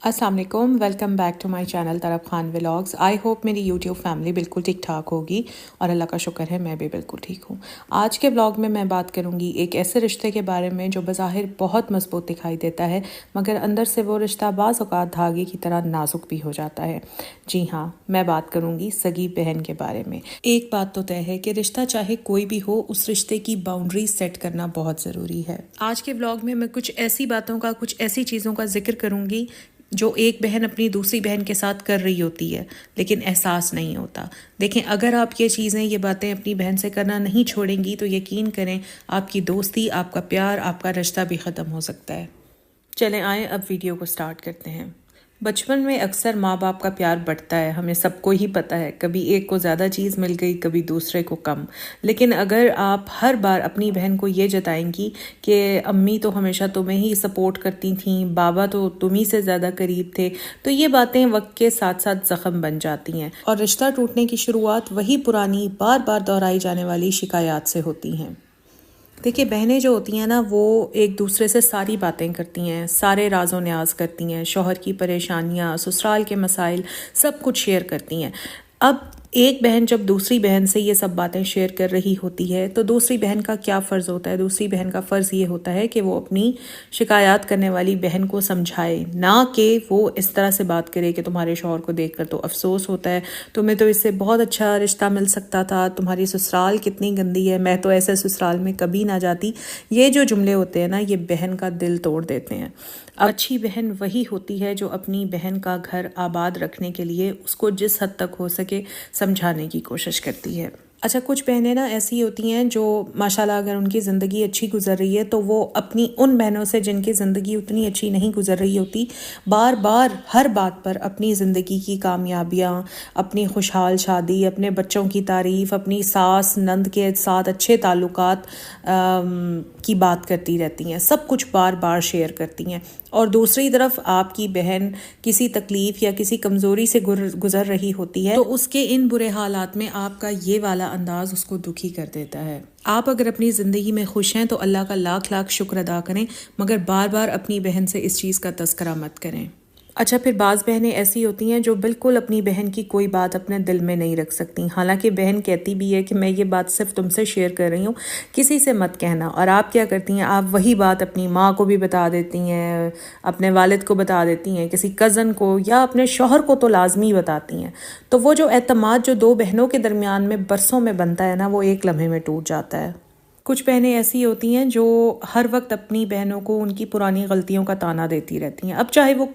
अस्सलाम वालेकुम, welcome back to my channel Taraf Khan vlogs. I hope मेरी यूट्यूब फैमिली बिल्कुल ठीक ठाक होगी और अल्लाह का शुक्र है मैं भी बिल्कुल ठीक हूँ। आज के ब्लॉग में मैं बात करूँगी एक ऐसे रिश्ते के बारे में जो बज़ाहिर बहुत मजबूत दिखाई देता है, मगर अंदर से वो रिश्ता बाज़ औक़ात धागे की तरह नाजुक भी हो जाता है। जी हाँ, मैं बात करूँगी सगी बहन के बारे में। एक बात तो तय है कि रिश्ता चाहे कोई भी हो, उस रिश्ते की बाउंड्री सेट करना बहुत ज़रूरी है। आज के ब्लॉग में मैं कुछ ऐसी बातों का, कुछ ऐसी चीज़ों का जिक्र करूँगी जो एक बहन अपनी दूसरी बहन के साथ कर रही होती है लेकिन एहसास नहीं होता। देखें, अगर आप ये चीज़ें, ये बातें अपनी बहन से करना नहीं छोड़ेंगी तो यकीन करें आपकी दोस्ती, आपका प्यार, आपका रिश्ता भी ख़त्म हो सकता है। चलें आएँ अब वीडियो को स्टार्ट करते हैं। बचपन में अक्सर माँ बाप का प्यार बढ़ता है, हमें सबको ही पता है। कभी एक को ज़्यादा चीज़ मिल गई, कभी दूसरे को कम। लेकिन अगर आप हर बार अपनी बहन को ये जताएंगी कि अम्मी तो हमेशा तुम्हें ही सपोर्ट करती थीं, बाबा तो तुम्ही से ज़्यादा करीब थे, तो ये बातें वक्त के साथ साथ ज़ख्म बन जाती हैं और रिश्ता टूटने की शुरुआत वही पुरानी बार बार दोहराई जाने वाली शिकायत से होती हैं। देखिए, बहनें जो होती हैं ना, वो एक दूसरे से सारी बातें करती हैं, सारे राज़ो न्याज करती हैं, शौहर की परेशानियाँ, ससुराल के मसाइल सब कुछ शेयर करती हैं। अब एक बहन जब दूसरी बहन से ये सब बातें शेयर कर रही होती है तो दूसरी बहन का क्या फ़र्ज़ होता है? दूसरी बहन का फ़र्ज़ ये होता है कि वो अपनी शिकायत करने वाली बहन को समझाए, ना कि वो इस तरह से बात करे कि तुम्हारे शौहर को देखकर तो अफसोस होता है, तुम्हें तो इससे बहुत अच्छा रिश्ता मिल सकता था, तुम्हारी ससुराल कितनी गंदी है, मैं तो ऐसे ससुराल में कभी ना जाती। ये जो जुमले होते हैं ना, ये बहन का दिल तोड़ देते हैं। अच्छी बहन वही होती है जो अपनी बहन का घर आबाद रखने के लिए उसको जिस हद तक हो सके समझाने की कोशिश करती है। अच्छा, कुछ बहनें ना ऐसी होती हैं जो माशाल्लाह अगर उनकी ज़िंदगी अच्छी गुजर रही है तो वो अपनी उन बहनों से जिनकी ज़िंदगी उतनी अच्छी नहीं गुजर रही होती, बार बार हर बात पर अपनी ज़िंदगी की कामयाबियाँ, अपनी खुशहाल शादी, अपने बच्चों की तारीफ़, अपनी सास नंद के साथ अच्छे ताल्लुकात की बात करती रहती हैं, सब कुछ बार बार शेयर करती हैं। और दूसरी तरफ आपकी बहन किसी तकलीफ़ या किसी कमज़ोरी से गुज़र रही होती है तो उसके इन बुरे हालात में आपका ये वाला अंदाज़ उसको दुखी कर देता है। आप अगर अपनी ज़िंदगी में खुश हैं तो अल्लाह का लाख लाख शुक्र अदा करें, मगर बार बार अपनी बहन से इस चीज़ का तज़किरा मत करें। अच्छा, फिर बाज़ बहनें ऐसी होती हैं जो बिल्कुल अपनी बहन की कोई बात अपने दिल में नहीं रख सकती, हालांकि बहन कहती भी है कि मैं ये बात सिर्फ तुमसे शेयर कर रही हूँ, किसी से मत कहना। और आप क्या करती हैं, आप वही बात अपनी माँ को भी बता देती हैं, अपने वालिद को बता देती हैं, किसी कज़न को या अपने शौहर को तो लाजमी बताती हैं। तो वो जो एतमाद जो दो बहनों के दरमियान में बरसों में बनता है ना, वो एक लम्हे में टूट जाता है। कुछ बहनें ऐसी होती हैं जो हर वक्त अपनी बहनों को उनकी पुरानी गलतियों का ताना देती रहती हैं। अब चाहे वो